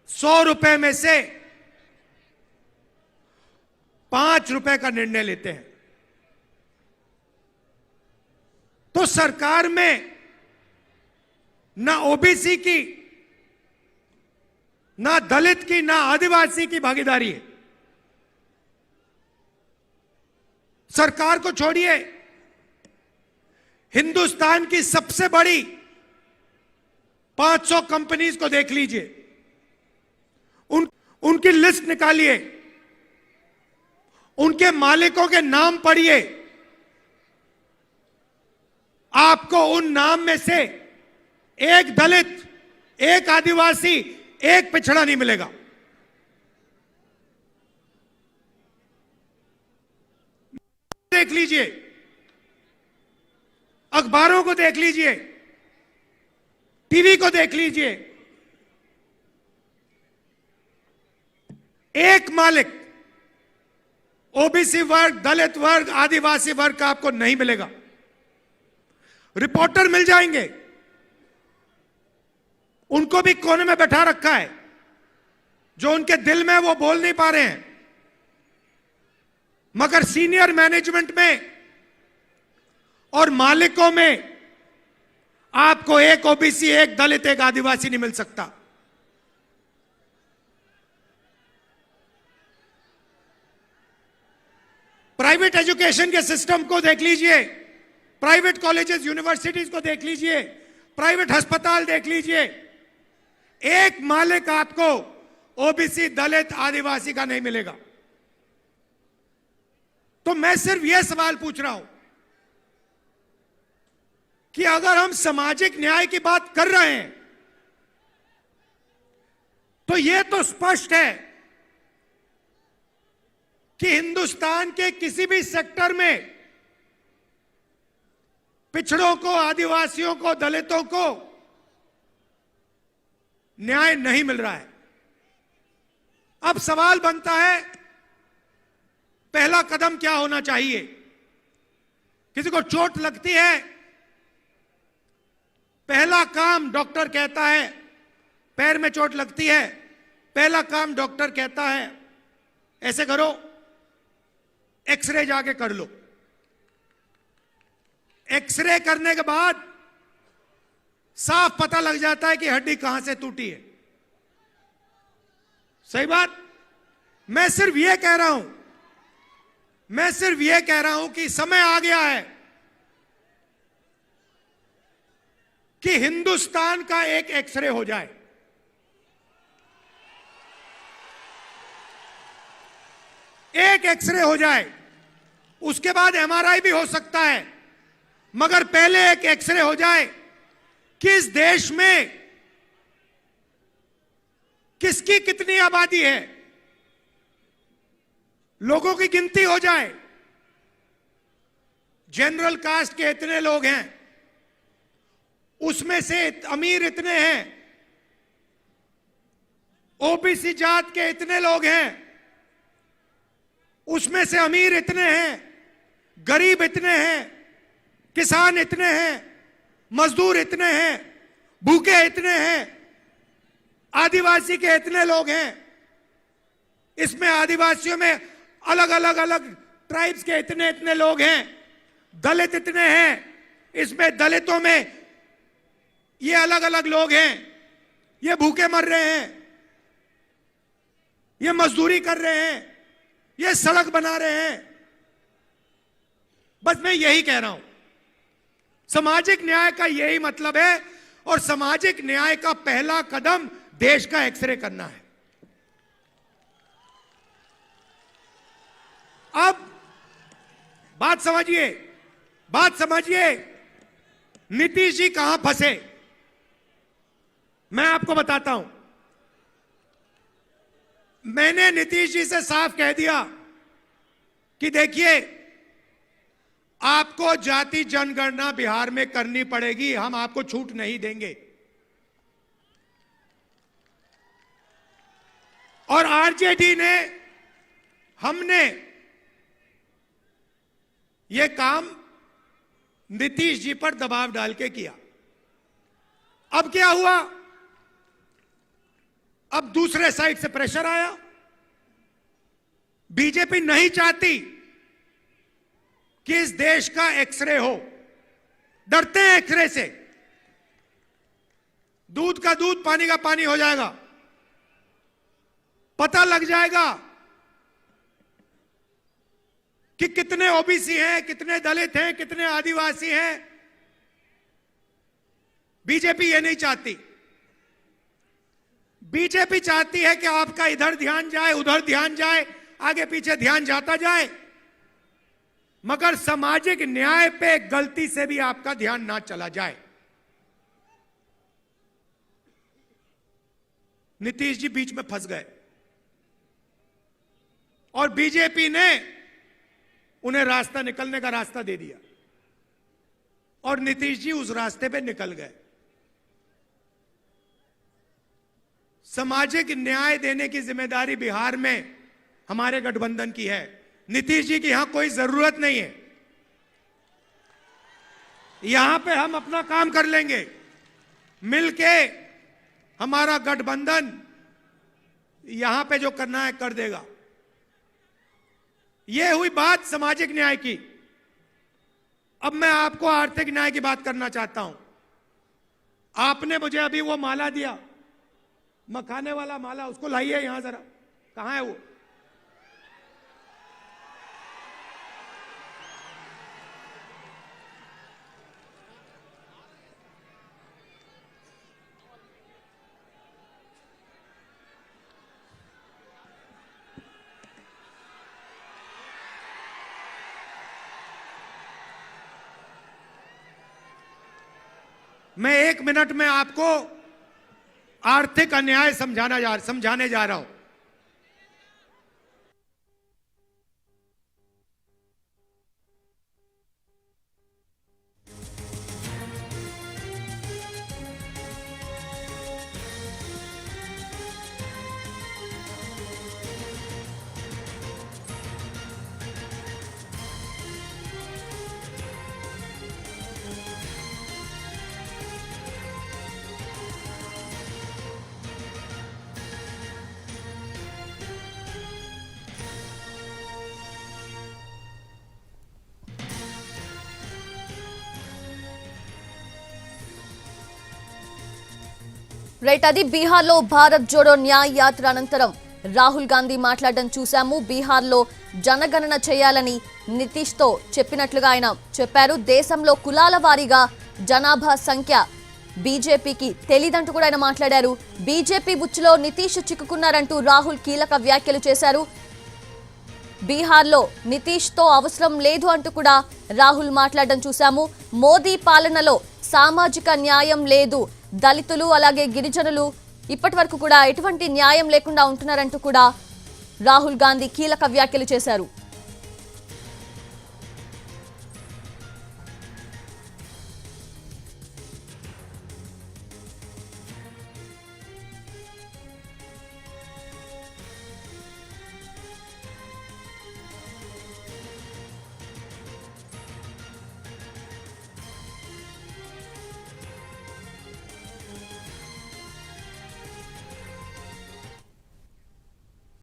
100 रुपए में से 5 रुपए का निर्णय लेते हैं। तो सरकार में ना ओबीसी की, ना दलित की, ना आदिवासी की भागीदारी है। सरकार को छोड़िए, हिंदुस्तान की सबसे बड़ी 500 कंपनीज को देख लीजिए, उनकी लिस्ट निकालिए, उनके मालिकों के नाम पढ़िए, आपको उन नाम में से एक दलित, एक आदिवासी, एक पिछड़ा नहीं मिलेगा। देख लीजिए, अखबारों को देख लीजिए, टीवी को देख लीजिए, एक मालिक ओबीसी वर्ग, दलित वर्ग, आदिवासी वर्ग का आपको नहीं मिलेगा। रिपोर्टर मिल जाएंगे, उनको भी कोने में बैठा रखा है, जो उनके दिल में वो बोल नहीं पा रहे हैं। मगर सीनियर मैनेजमेंट में और मालिकों में आपको एक ओबीसी, एक दलित, एक आदिवासी नहीं मिल सकता। प्राइवेट एजुकेशन के सिस्टम को देख लीजिए, प्राइवेट कॉलेजेस, यूनिवर्सिटीज को देख लीजिए, प्राइवेट अस्पताल देख लीजिए, एक मालिक आपको ओबीसी, दलित, आदिवासी का नहीं मिलेगा। तो मैं सिर्फ यह सवाल पूछ रहा हूं कि अगर हम सामाजिक न्याय की बात कर रहे हैं तो यह तो स्पष्ट है कि हिंदुस्तान के किसी भी सेक्टर में पिछड़ों को, आदिवासियों को, दलितों को न्याय नहीं मिल रहा है। अब सवाल बनता है, पहला कदम क्या होना चाहिए? किसी को चोट लगती है, पहला काम डॉक्टर कहता है, पैर में चोट लगती है, पहला काम डॉक्टर कहता है ऐसे करो, एक्सरे जाके कर लो। एक्सरे करने के बाद साफ पता लग जाता है कि हड्डी कहां से टूटी है। सही बात? मैं सिर्फ यह कह रहा हूं, कि समय आ गया है कि हिंदुस्तान का एक एक्सरे हो जाए। एक एक्सरे हो जाए, उसके बाद एमआरआई भी हो सकता है, मगर पहले एक एक्सरे हो जाए कि इस देश में किसकी कितनी आबादी है, लोगों की गिनती हो जाए। जनरल कास्ट के इतने लोग हैं, उसमें से अमीर इतने हैं, ओबीसी जात के इतने लोग हैं, उसमें से अमीर इतने हैं, गरीब इतने हैं, किसान इतने हैं, मजदूर इतने हैं, भूखे इतने हैं, आदिवासी के इतने लोग हैं, इसमें आदिवासियों में अलग अलग ट्राइब्स के इतने इतने लोग हैं, दलित इतने हैं, इसमें दलितों में ये अलग अलग लोग हैं, ये भूखे मर रहे हैं, ये मजदूरी कर रहे हैं, ये सड़क बना रहे हैं। बस मैं यही कह रहा हूं, सामाजिक न्याय का यही मतलब है, और सामाजिक न्याय का पहला कदम देश का एक्सरे करना है। अब बात समझिए, नीतीश जी कहां फंसे, मैं आपको बताता हूं। मैंने नीतीश जी से साफ कह दिया कि देखिए, आपको जाति जनगणना बिहार में करनी पड़ेगी, हम आपको छूट नहीं देंगे। और आरजेडी ने, हमने यह काम नीतीश जी पर दबाव डाल के किया। अब क्या हुआ? अब दूसरे साइड से प्रेशर आया। बीजेपी नहीं चाहती कि इस देश का एक्सरे हो, डरते हैं एक्सरे से। दूध का दूध, पानी का पानी हो जाएगा, पता लग जाएगा कि कितने ओबीसी हैं, कितने दलित हैं, कितने आदिवासी हैं। बीजेपी ये नहीं चाहती। बीजेपी चाहती है कि आपका इधर ध्यान जाए, उधर ध्यान जाए, आगे पीछे ध्यान जाता जाए, मगर सामाजिक न्याय पे गलती से भी आपका ध्यान ना चला जाए। नीतीश जी बीच में फंस गए और बीजेपी ने उन्हें रास्ता, निकलने का रास्ता दे दिया और नीतीश जी उस रास्ते पे निकल गए। सामाजिक न्याय देने की जिम्मेदारी बिहार में हमारे गठबंधन की है। नीतीश जी की यहां कोई जरूरत नहीं है। यहां पे हम अपना काम कर लेंगे मिलके। हमारा गठबंधन यहां पे जो करना है कर देगा। यह हुई बात सामाजिक न्याय की। अब मैं आपको आर्थिक न्याय की बात करना चाहता हूं। आपने मुझे अभी वो माला दिया, मखाने वाला माला, उसको लाइए यहां जरा। कहां है वो? मैं 1 मिनट में आपको आर्थिक अन्याय समझाने जा रहा हूं। రైట్, అది బీహార్లో భారత్ జోడో న్యాయ యాత్ర అనంతరం రాహుల్ గాంధీ మాట్లాడడం చూశాము. బీహార్లో జనగణన చేయాలని నితీష్తో చెప్పినట్లుగా ఆయన చెప్పారు. దేశంలో కులాల వారీగా జనాభా సంఖ్య బీజేపీకి తెలీదంటూ కూడా ఆయన మాట్లాడారు. బీజేపీ బుచ్చిలో నితీష్ చిక్కుకున్నారంటూ రాహుల్ కీలక వ్యాఖ్యలు చేశారు. బీహార్లో నితీష్తో అవసరం లేదు అంటూ కూడా రాహుల్ మాట్లాడడం చూశాము. మోదీ పాలనలో సామాజిక న్యాయం లేదు, దళితులు అలాగే గిరిజనులు ఇప్పటి వరకు కూడా ఎటువంటి న్యాయం లేకుండా ఉంటున్నారంటూ కూడా రాహుల్ గాంధీ కీలక వ్యాఖ్యలు చేశారు.